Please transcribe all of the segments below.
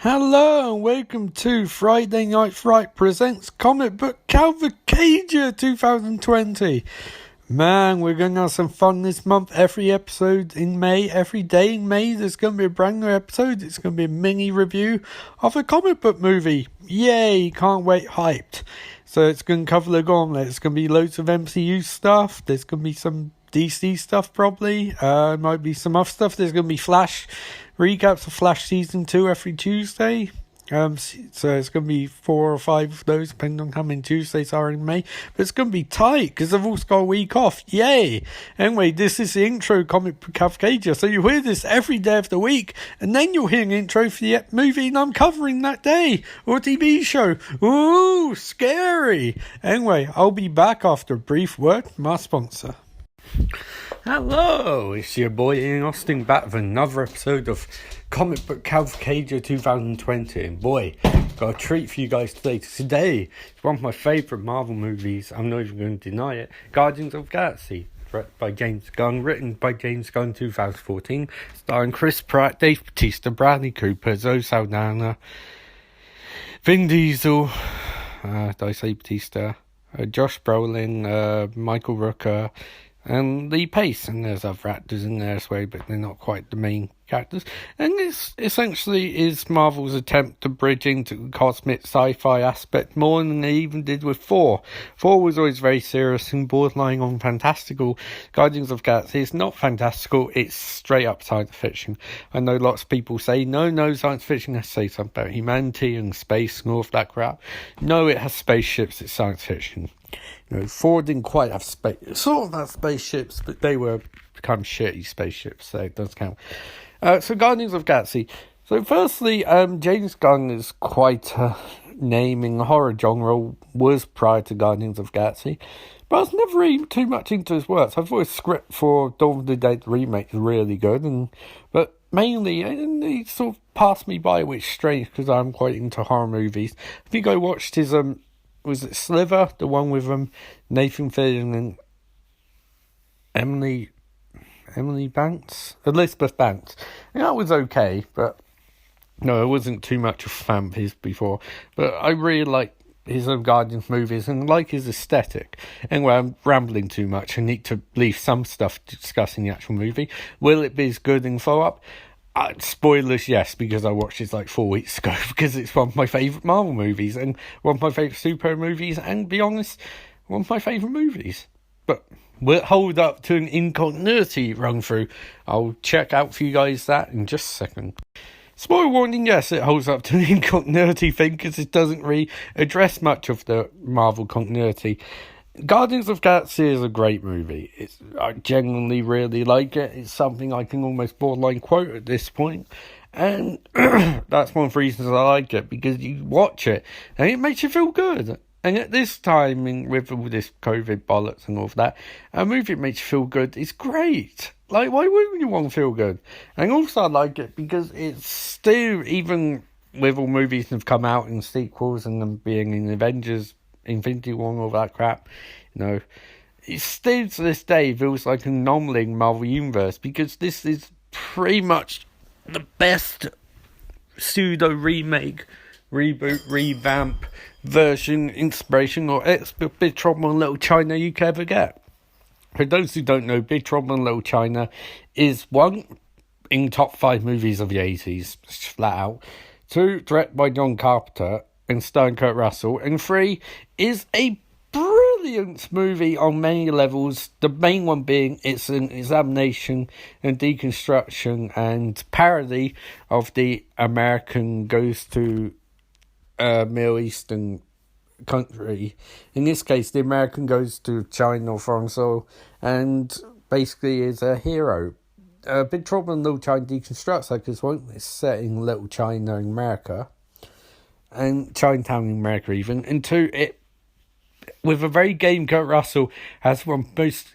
Hello and welcome to Friday Night Fright presents Comic Book Cavalcade 2020. Man, we're going to have some fun this month. Every episode in May, every day in May, there's going to be a brand new episode. It's going to be a mini review of a comic book movie. Yay, can't wait, hyped. So it's going to cover the gauntlet. It's going to be loads of MCU stuff. There's going to be some DC stuff probably. Might be some off stuff. There's going to be Flash recaps of Flash Season 2 every Tuesday. So it's going to be 4 or 5 of those, depending on how many Tuesdays are in May. But it's going to be tight, because I've also got a week off. Yay! Anyway, this is the intro Comic Book Cavalcade. So you'll hear this every day of the week, and then you'll hear an intro for the movie I'm covering that day, or TV show. Ooh, scary! Anyway, I'll be back after a brief word from our sponsor. Hello, it's your boy Ian Austin back with another episode of Comic Book Cavalcade 2020, and boy, got a treat for you guys today. Today, it's one of my favourite Marvel movies, I'm not even going to deny it, Guardians of the Galaxy, directed by James Gunn, written by James Gunn 2014, starring Chris Pratt, Dave Bautista, Bradley Cooper, Zoe Saldana, Vin Diesel, did I say Bautista, Josh Brolin, Michael Rooker, and Lee Pace, and there's other actors in there as well, but they're not quite the main characters. And this essentially is Marvel's attempt to bridge into the cosmic sci-fi aspect more than they even did with Thor. Thor was always very serious and borderline on fantastical. Guardians of the Galaxy is not fantastical, it's straight up science fiction. I know lots of people say, no, science fiction has to say something about humanity and space and all of that crap. No, it has spaceships, it's science fiction. Thor didn't quite have space, sort of had spaceships, but they were kind of shitty spaceships, so it does count. So Guardians of the Galaxy. So firstly, James Gunn is quite a name in the horror genre, was prior to Guardians of the Galaxy, but I was never really too much into his works. I thought his script for Dawn of the Dead remake is really good, but mainly, and he sort of passed me by, which is strange because I'm quite into horror movies. I think I watched his was it Sliver, the one with Nathan Fillion and Elizabeth Banks. And that was okay, but no, I wasn't too much of a fan of his before. But I really like his own Guardians movies and like his aesthetic. Anyway, I'm rambling too much. I need to leave some stuff discussing the actual movie. Will it be as good in follow-up? Spoilers, yes, because I watched it like 4 weeks ago, because it's one of my favourite Marvel movies and one of my favourite superhero movies, and to be honest, one of my favourite movies. But we'll hold up to an in-continuity run through. I'll check out for you guys that in just a second. Spoiler warning, yes, it holds up to an in-continuity thing because it doesn't really address much of the Marvel continuity. Guardians of the Galaxy is a great movie. I genuinely really like it. It's something I can almost borderline quote at this point. And that's one of the reasons I like it, because you watch it and it makes you feel good. And at this time, with all this COVID bollocks and all of that, a movie that makes you feel good is great. Like, why wouldn't you want to feel good? And also I like it because it's still, even with all movies that have come out in sequels and them being in Avengers, Infinity War and all that crap, it still to this day feels like an anomaly in Marvel Universe, because this is pretty much the best pseudo remake, reboot, revamp, version, inspiration, or Big Trouble in Little China you could ever get. For those who don't know, Big Trouble in Little China is one in top 5 movies of the 80s, flat out. 2, directed by John Carpenter and starring Kurt Russell, and 3 is a brilliant movie on many levels, the main one being it's an examination and deconstruction and parody of the American goes to Middle Eastern country. In this case, the American goes to China or foreign soil and basically is a hero. Big Trouble in Little China deconstructs like this one. It's set in Little China in America, and Chinatown in America even. And 2, it with a very game, Kurt Russell has one of the most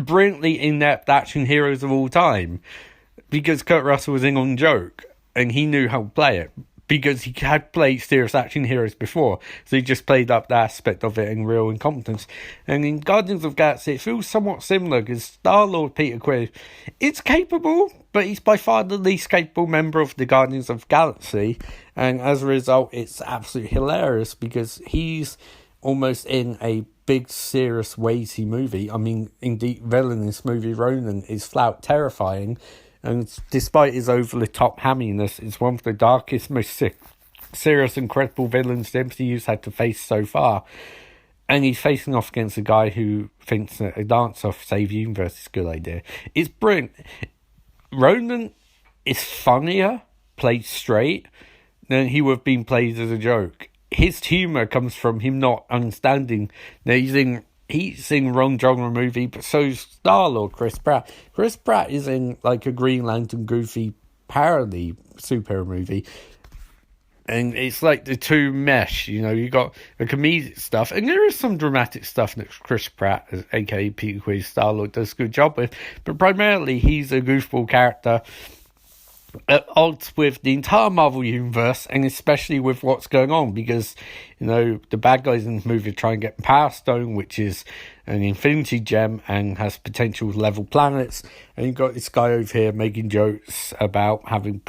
brilliantly inept action heroes of all time, because Kurt Russell was in on joke and he knew how to play it. because he had played serious action heroes before, so he just played up the aspect of it in real incompetence. And in Guardians of the Galaxy, it feels somewhat similar, because Star-Lord Peter Quill is capable, but he's by far the least capable member of the Guardians of the Galaxy, and as a result, it's absolutely hilarious, because he's almost in a big, serious, weighty movie. I mean, indeed, villain in this movie, Ronan, is flat terrifying, and despite his over-the-top hamminess, it's one of the darkest, most serious, incredible villains the MCU's had to face so far. And he's facing off against a guy who thinks that a dance-off Save the Universe is a good idea. It's brilliant. Ronan is funnier, played straight, than he would have been played as a joke. His humour comes from him not understanding that he's in wrong genre movie, but so's Star-Lord Chris Pratt. Chris Pratt is in like a Green Lantern goofy parody superhero movie. And it's like the two mesh, you got the comedic stuff, and there is some dramatic stuff that Chris Pratt, aka Peter Quill's Star-Lord, does a good job with. But primarily, he's a goofball character at odds with the entire Marvel universe, and especially with what's going on, because the bad guys in this movie are trying to get Power Stone, which is an infinity gem and has potential to level planets, and you've got this guy over here making jokes about having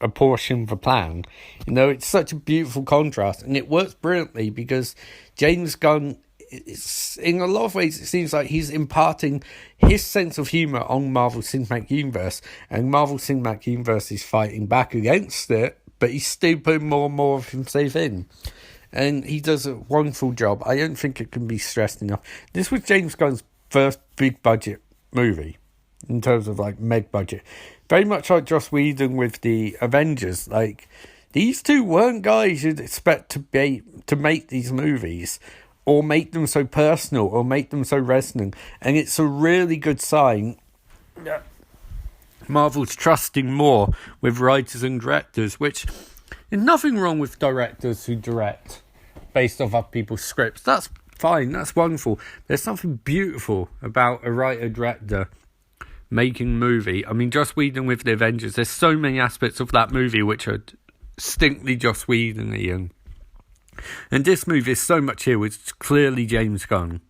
a portion of the plan. It's such a beautiful contrast, and it works brilliantly, because James Gunn, in a lot of ways, it seems like he's imparting his sense of humour on Marvel Cinematic Universe, and Marvel Cinematic Universe is fighting back against it, but he's still putting more and more of himself in. And he does a wonderful job. I don't think it can be stressed enough. This was James Gunn's first big budget movie, in terms of like meg budget. Very much like Joss Whedon with the Avengers. Like, these two weren't guys you'd expect to make these movies, or make them so personal, or make them so resonant. And it's a really good sign that Marvel's trusting more with writers and directors, which there's nothing wrong with directors who direct based off other people's scripts. That's fine, that's wonderful. There's something beautiful about a writer-director making a movie. I mean, Joss Whedon with the Avengers, there's so many aspects of that movie which are distinctly Joss Whedon-y, and this movie is so much here, which is clearly James Gunn.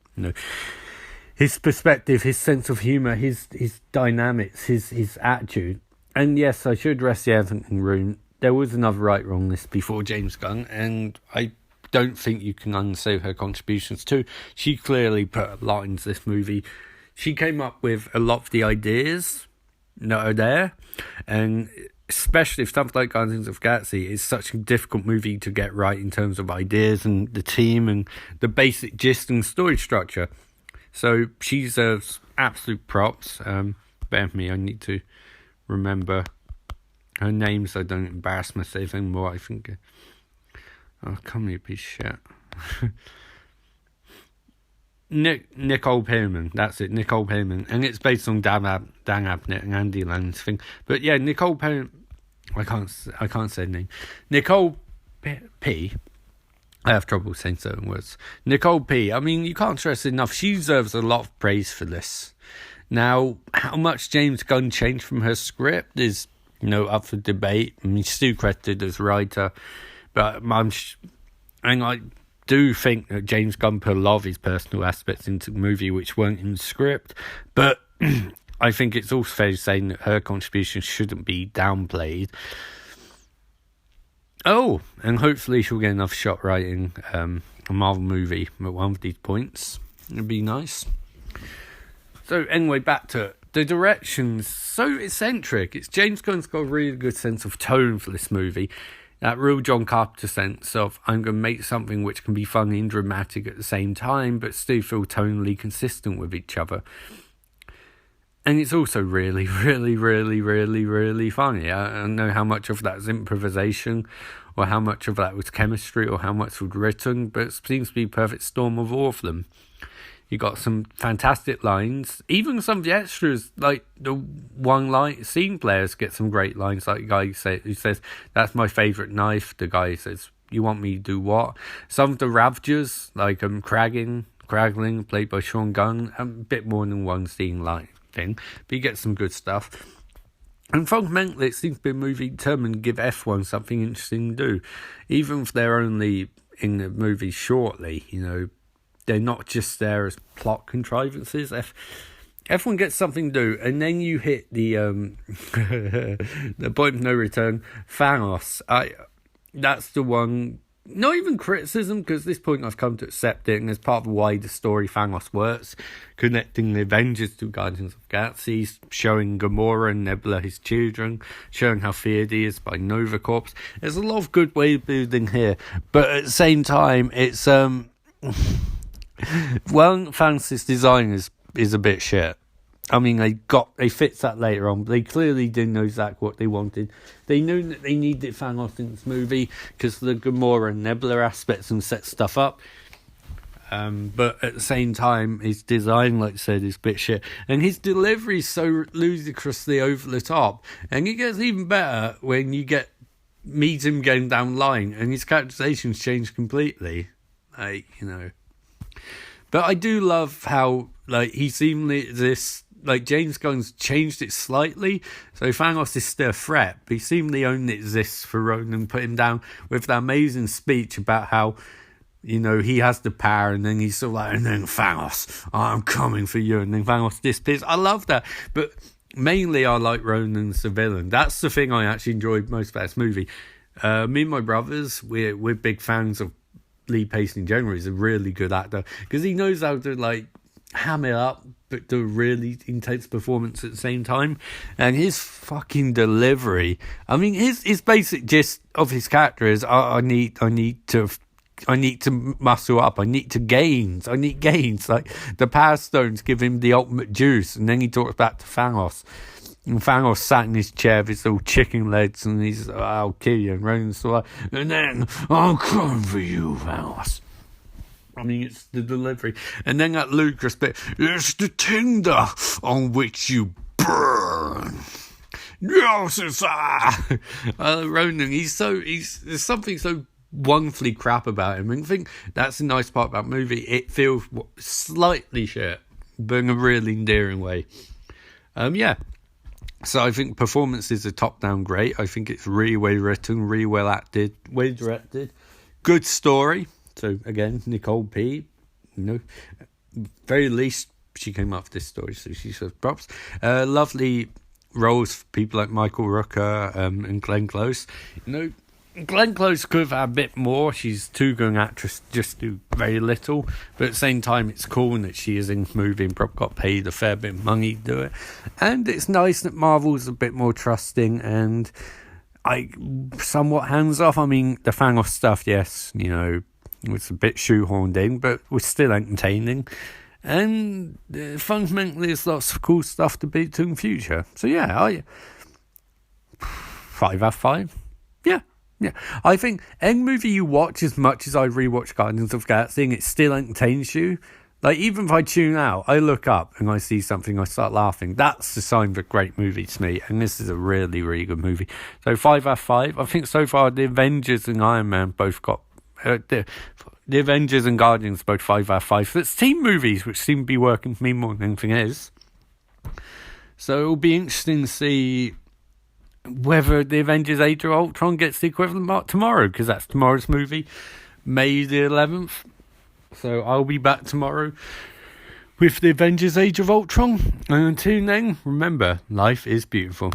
His perspective, his sense of humour, his dynamics, his attitude. And yes, I should address the elephant in the room. There was another writer on this before James Gunn, and I don't think you can unsay her contributions too. She clearly put a lot into this movie. She came up with a lot of the ideas that are there, and especially if something like Guardians of the Galaxy is such a difficult movie to get right in terms of ideas and the team and the basic gist and story structure. So she deserves absolute props. Bear with me, I need to remember her name so I don't embarrass myself anymore. I think... oh, come here, piece of shit. Nicole Perman, that's it, Nicole Perman, and it's based on Dan Abnett and Andy Land's thing. But yeah, Nicole Perman, I can't say her name. Nicole P. I have trouble saying certain words. Nicole P. I mean, you can't stress it enough. She deserves a lot of praise for this. Now, how much James Gunn changed from her script is, up for debate. I mean, she's still credited as writer, but I do think that James Gunn put a lot of his personal aspects into the movie which weren't in the script, but I think it's also fair to say that her contribution shouldn't be downplayed. Oh, and hopefully she'll get enough shot writing a Marvel movie at one of these points. It'd be nice. So anyway, back to it. The direction's so eccentric. It's James Gunn's got a really good sense of tone for this movie. That real John Carpenter sense of, I'm going to make something which can be funny and dramatic at the same time, but still feel tonally consistent with each other. And it's also really, really, really, really, really funny. I don't know how much of that is improvisation, or how much of that was chemistry, or how much was written, but it seems to be a perfect storm of all of them. You got some fantastic lines. Even some of the extras, like the one-line scene players, get some great lines. Like the guy who says, "That's my favourite knife." The guy says, "You want me to do what?" Some of the Ravagers, like Kraglin, played by Sean Gunn, a bit more than one scene like thing, but you get some good stuff. And fundamentally, it seems to be a movie determined to give F1 something interesting to do. Even if they're only in the movie shortly, they're not just there as plot contrivances. F1 gets something to do, and then you hit the the point of no return, Thanos. That's the one. Not even criticism, because at this point I've come to accept it, and as part of the wider story, Thanos works, connecting the Avengers to Guardians of the Galaxy, showing Gamora and Nebula his children, showing how feared he is by Nova Corps. There's a lot of good way building here, but at the same time, it's well, Thanos' design is a bit shit. I mean, they fixed that later on, but they clearly didn't know exactly what they wanted. They knew that they needed Thanos in this movie because the Gamora and Nebula aspects and set stuff up. But at the same time, his design, like I said, is a bit shit. And his delivery is so ludicrously over the top. And it gets even better when you meet him going down the line and his characterization's changed completely. But I do love how, he seemingly exists. James Gunn's changed it slightly, so Thanos is still a threat, but he seemingly only exists for Ronan and put him down with that amazing speech about how, he has the power, and then he's sort of and then Thanos, I'm coming for you, and then Thanos disappears. I love that, but mainly I like Ronan as the villain. That's the thing I actually enjoyed most about this movie. Me and my brothers, we're big fans of Lee Pace in general. He's a really good actor, because he knows how to, ham it up, but do a really intense performance at the same time. And his fucking delivery, I mean, his basic gist of his character is, I need to muscle up. I need gains. The Power Stones give him the ultimate juice. And then he talks back to Thanos. And Thanos sat in his chair with his little chicken legs, and he's, I'll kill you. And Ronan's sort of and then, I'll come for you, Thanos. I mean, it's the delivery. And then that ludicrous bit, it's the tinder on which you burn. Yes, it's Ronan, there's something so wonderfully crap about him. And I think that's the nice part about the movie. It feels slightly shit, but in a really endearing way. So I think performances are top down great. I think it's really well written, really well acted, well directed. Good story. So again, Nicole P, very least she came up with this story, so she says props. Lovely roles for people like Michael Rooker and Glenn Close. Glenn Close could have had a bit more. She's too good an actress just to do very little, but at the same time, it's cool that she is in the movie and probably got paid a fair bit of money to do it. And it's nice that Marvel's a bit more trusting and somewhat hands off. I mean, the Thanos stuff, yes, it's a bit shoehorned in, but was still entertaining. And fundamentally, there's lots of cool stuff to be to in the future. So yeah, 5 out of 5. Yeah. I think any movie you watch, as much as I rewatch Guardians of the Galaxy, and it still entertains you. Even if I tune out, I look up and I see something, I start laughing. That's the sign of a great movie to me. And this is a really, really good movie. So 5 out of 5. I think so far the Avengers and Iron Man both got the Avengers and Guardians both 5 out of 5. So it's team movies, which seem to be working for me more than anything else. So it'll be interesting to see whether the Avengers Age of Ultron gets the equivalent mark tomorrow, because that's tomorrow's movie, May the 11th. So I'll be back tomorrow with the Avengers Age of Ultron. And until then, remember, life is beautiful.